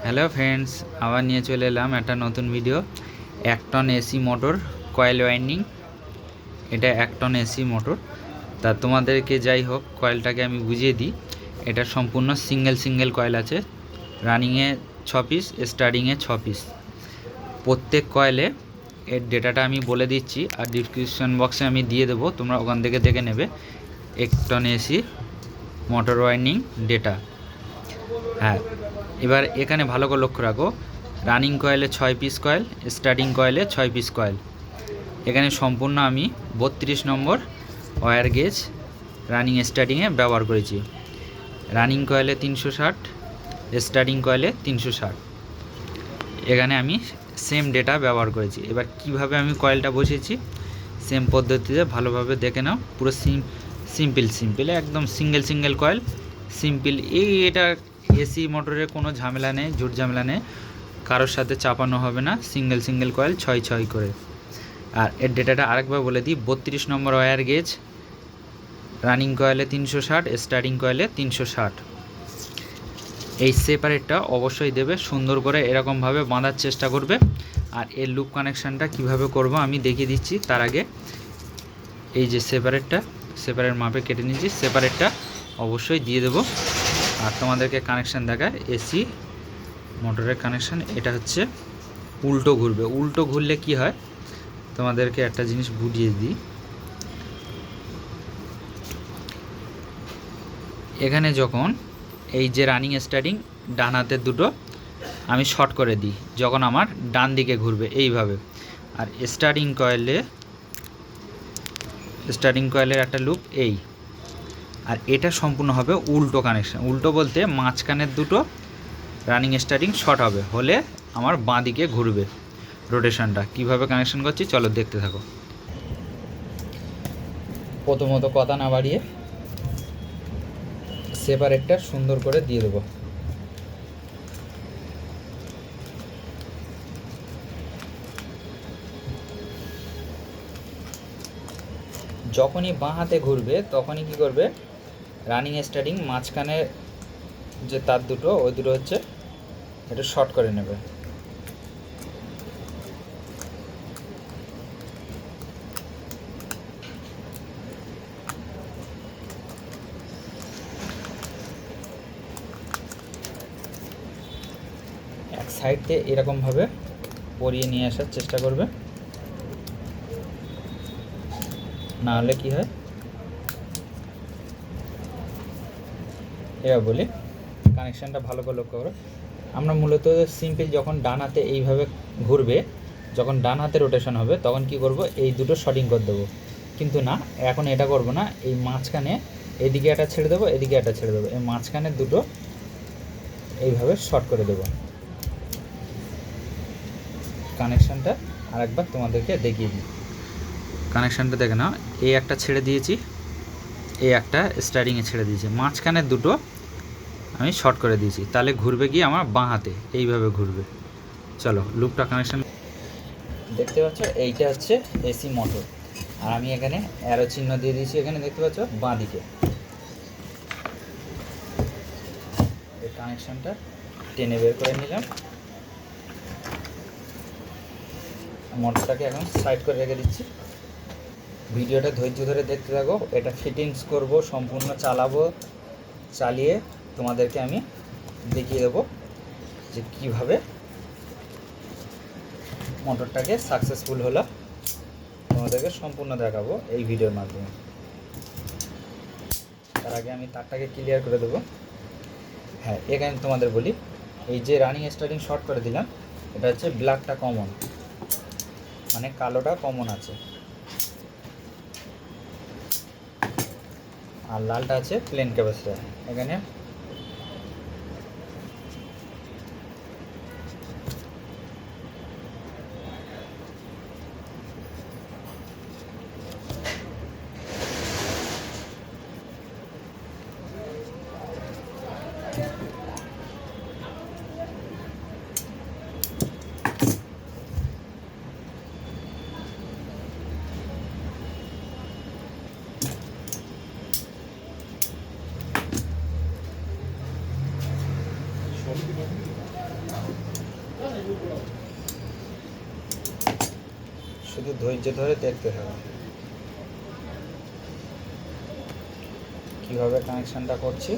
Hello friends, আবার নিয়ে চলে এলাম একটা নতুন video. 1 ton AC motor coil winding. এটা 1 টন এসি মোটর। তা তোমাদেরকে যাই হোক কয়েলটাকে আমি বুঝিয়ে দিই। এটা সম্পূর্ণ সিঙ্গেল কয়েল আছে। রানিংয়ে 6 পিস, স্টার্টিংয়ে 6 পিস। প্রত্যেক কয়েলে এর ডেটাটা আমি বলে দিচ্ছি আর ডিসক্রিপশন বক্সে আমি দিয়ে দেবো, তোমরা ওখান থেকে দেখে নেবে 1 ton AC motor winding data. হ্যাঁ, এবার এখানে ভালো করে লক্ষ্য রাখো, রানিং কয়েলে 6 পিস কয়েল, স্টার্টিং কয়েলে 6 পিস কয়েল। এখানে সম্পূর্ণ আমি 32 নম্বর ওয়্যার গেজ রানিং স্টার্টিংয়ে ব্যবহার করেছি। রানিং কয়েলে 360, স্টার্টিং কয়েলে 360। এখানে আমি সেম ডেটা ব্যবহার করেছি। এবার কিভাবে আমি কয়েলটা বসিয়েছি সেম পদ্ধতিতে ভালোভাবে দেখে নাও। পুরো সিম্পল একদম সিঙ্গেল কয়েল, সিম্পল। এটা এসি মোটরের কোনো ঝামেলা নেই, জোর ঝামেলা নেই, কারোর সাথে চাপানো হবে না। সিঙ্গেল কয়েল 6 করে। আর এর ডেটাটা আরেকবার বলে দিই, 32 নম্বর ওয়্যার গেজ, রানিং কয়েলে 360, স্টার্টিং কয়েলে 360। এই সেপারেটটা অবশ্যই দেবে, সুন্দর করে এরকমভাবে বাঁধার চেষ্টা করবে। আর এর লুপ কানেকশানটা কিভাবে করব আমি দেখিয়ে দিচ্ছি। তার আগে এই যে সেপারেট মাপে কেটে নিয়েছি, সেপারেটটা অবশ্যই দিয়ে দেবো। আর তোমাদেরকে কানেকশান দেখায়, এসি মোটরের কানেকশান। এটা হচ্ছে উল্টো ঘুরবে। উল্টো ঘুরলে কি হয় তোমাদেরকে একটা জিনিস বুঝিয়ে দিই। এখানে যখন এই যে রানিং স্টার্টিং ডান হাতের দুটো আমি শর্ট করে দিই, যখন আমার ডান দিকে ঘুরবে এইভাবে। আর স্টার্টিং কয়েলের একটা লুপ এই। আর এটা সম্পূর্ণ হবে উল্টো কানেকশান। উল্টো বলতে মাঝখানের দুটো রানিং স্টার্টিং শর্ট হবে, হলে আমার বাঁ দিকে ঘুরবে। রোটেশনটা কীভাবে কানেকশান করছি চলো দেখতে থাকো। প্রথমত কথা না বাড়িয়ে সেপারেটটা সুন্দর করে দিয়ে দেবো। যখনই বাঁ হাতে ঘুরবে তখনই কি করবে, রানিং স্টার্টিং মাঝখানে যে তার দুটো, ওই দুটো হচ্ছে এটা শর্ট করে নেবে। এক সাইড দিয়ে এরকমভাবে পরিয়ে নিয়ে আসার চেষ্টা করবে, না হলে কি হয় এবার বলি। কানেকশানটা ভালো করে লক্ষ্য করো। আমরা মূলত সিম্পল যখন ডান হাতে এইভাবে ঘুরবে, যখন ডান হাতে রোটেশন হবে তখন কি করব, এই দুটো শর্টিং করে দেবো। কিন্তু না, এখন এটা করব না। এই মাঝখানে এদিকে একটা ছেড়ে দেবো, এদিকে একটা ছেড়ে দেবো, এই মাঝখানে দুটো এইভাবে শর্ট করে দেবো। কানেকশানটা আরেকবার তোমাদেরকে দেখিয়ে দিই। কানেকশানটা দেখে নাও, এই একটা ছেড়ে দিয়েছি, এই একটা স্টার্টিংয়ে ছেড়ে দিয়েছি, মাঝখানের দুটো আমি শর্ট করে দিয়েছি। তাহলে ঘুরবে কি আমার বাঁ হাতে এইভাবে ঘুরবে। চলো লুপটা কানেকশান দেখতে পাচ্ছ, এইটা হচ্ছে এসি মোটর। আর আমি এখানে অ্যারো চিহ্ন দিয়ে দিয়েছি, এখানে দেখতে পাচ্ছ বাঁ দিকে। এই কানেকশানটা টেনে বের করে নিলাম। মোটরটাকে এখন সাইড করে রেখে দিচ্ছি। ভিডিওটা ধৈর্য ধরে দেখতে থাকো। এটা ফিটিংস করব, সম্পূর্ণ চালাবো, চালিয়ে তোমাদেরকে আমি দেখিয়ে দেবো যে কীভাবে মোটরটাকে সাকসেসফুল হলো। তোমাদেরকে সম্পূর্ণ দেখাবো এই ভিডিওর মাধ্যমে। তার আগে আমি তারটাকে ক্লিয়ার করে দেবো। হ্যাঁ, এখানে তোমাদের বলি, এই যে রানিং স্টার্টিং শর্ট করে দিলাম, এটা হচ্ছে ব্ল্যাকটা কমন, মানে কালোটা কমন আছে, আর লালটা আছে প্লেন ক্যাপাসিটর। এখানে শুধু ধৈর্য ধরে দেখতে থাকো কীভাবে কানেকশানটা করছি।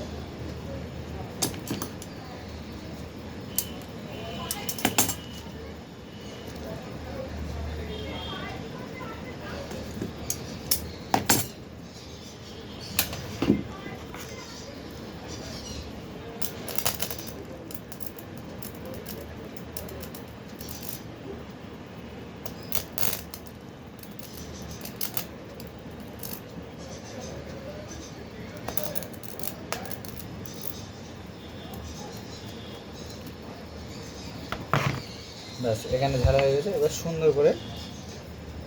ব্যাস, এখানে ঝালা হয়ে গেছে। এবার সুন্দর করে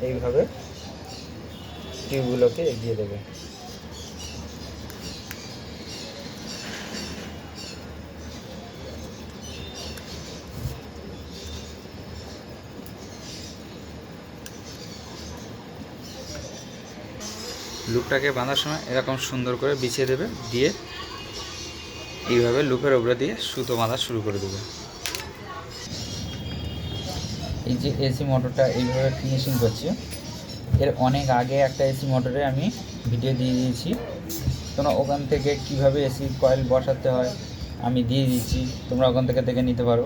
এইভাবে টিউবগুলোকে এগিয়ে দেবে। লুপটাকে বাঁধার সময় এরকম সুন্দর করে বিছিয়ে দেবে, দিয়ে এইভাবে লুপের উপরে দিয়ে সুতো বাঁধা শুরু করে দেবে। এই যে এসি মোটরটা এইভাবে ফিনিশিং করছি, এর অনেক আগে একটা এসি মোটরে আমি ভিডিও দিয়ে দিয়েছি। তোমরা ওখান থেকে কিভাবে এসি কয়েল বসাতে হয় আমি দিয়ে দিচ্ছি, তোমরা ওখান থেকে দেখে নিতে পারো।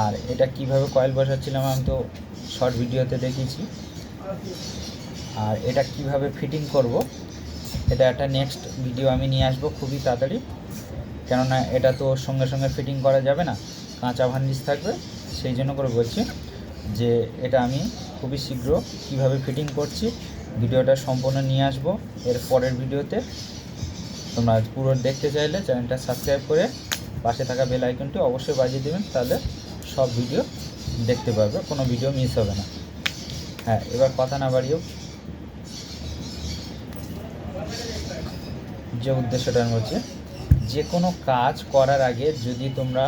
আর এটা কিভাবে কয়েল বসাচ্ছিলাম আমি তো শর্ট ভিডিওতে দেখিয়েছি। আর এটা কিভাবে ফিটিং করব এটা একটা নেক্সট ভিডিও আমি নিয়ে আসবো খুবই তাড়াতাড়ি, কেননা এটা তো সঙ্গে সঙ্গে ফিটিং করা যাবে না, কাঁচা ভার্নিশ থাকবে। সেই জন্য করে বলছি যে এটা আমি খুবই শীঘ্র কিভাবে ফিটিং করছি ভিডিওটা সম্পূর্ণ নিয়ে আসবো এর পরের ভিডিওতে। তোমরা পুরো দেখতে চাইলে চ্যানেলটা সাবস্ক্রাইব করে পাশে থাকা বেল আইকনটি অবশ্যই বাজিয়ে দেবেন, তাহলে সব ভিডিও দেখতে পারবে, কোনো ভিডিও মিস হবে না। হ্যাঁ, এবার কথা না বাড়িয়েও যে উদ্দেশ্যটা আমি বলছি, যে কোনো কাজ করার আগে যদি তোমরা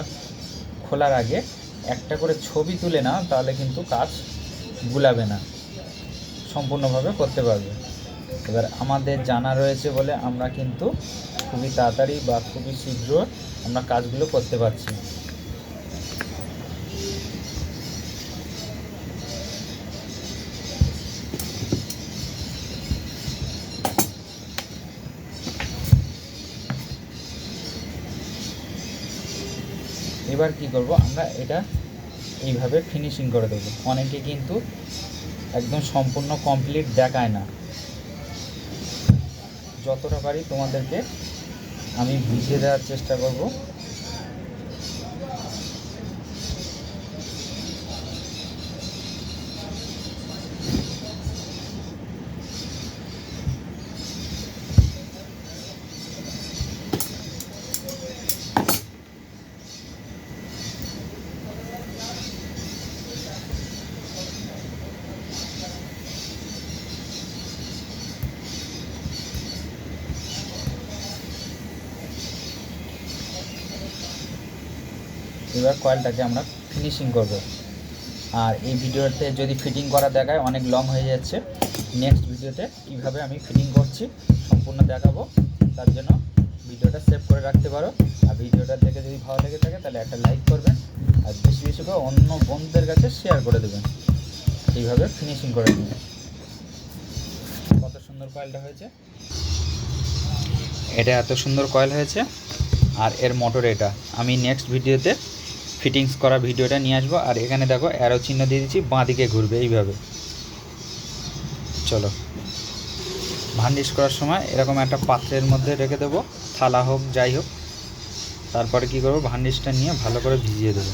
খোলার আগে একটা করে ছবি তুলে নাও তাহলে কিন্তু কাজ গুলাবে না, সম্পূর্ণভাবে করতে পারবে। এবার আমাদের জানা রয়েছে বলে আমরা কিন্তু খুবই তাড়াতাড়ি বা খুবই শীঘ্র আমরা কাজগুলো করতে পারছি। এবার কি করব, আমরা এটা এইভাবে ফিনিশিং করে দেবো। অনেকে কিন্তু একদম সম্পূর্ণ কমপ্লিট দেখায় না, যতটা পারি তোমাদেরকে আমি বুঝিয়ে দেওয়ার চেষ্টা করব। এবার কয়েলটাকে আমরা ফিনিশিং করব। আর এই ভিডিওতে যদি ফিটিং করা দেখায় অনেক লং হয়ে যাচ্ছে, নেক্সট ভিডিওতে কিভাবে আমি ফিটিং করছি সম্পূর্ণ দেখাবো। তার জন্য ভিডিওটা সেভ করে রাখতে পারো। আর ভিডিওটা দেখে যদি ভালো লেগে থাকে তাহলে একটা লাইক করবেন, আর বেশি বেশি করে অন্য বন্ধুদের কাছে শেয়ার করে দেবেন। এইভাবে ফিনিশিং করে দেবেন। কত সুন্দর কয়েলটা হয়েছে, এটা এত সুন্দর কয়েল হয়েছে। আর এর মোটর এটা আমি নেক্সট ভিডিওতে ফিটিংস করা ভিডিওটা নিয়ে আসবো। আর এখানে দেখো অ্যারো চিহ্ন দিয়ে দিচ্ছি, বাঁ দিকে ঘুরবে এইভাবে। চলো, ভার্নিশ করার সময় এরকম একটা পাত্রের মধ্যে রেখে দেবো, থালা হোক যাই হোক। তারপরে কি করবো, ভার্নিশটা নিয়ে ভালো করে ভিজিয়ে দেবো,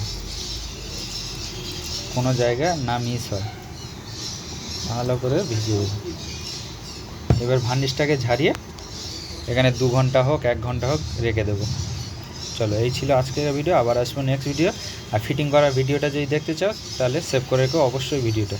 কোনো জায়গা না মিস হয়, ভালো করে ভিজিয়ে দেবো। এবার ভার্নিশটাকে ঝাড়িয়ে এখানে 2 ঘন্টা হোক 1 ঘন্টা হোক রেখে দেবো। চলো, এই ছিল আজকের ভিডিও। আবার আসবো নেক্সট ভিডিও। আর ফিটিং করার ভিডিওটা যদি দেখতে চাও তাহলে সেভ করে রেখো অবশ্যই ভিডিওটা।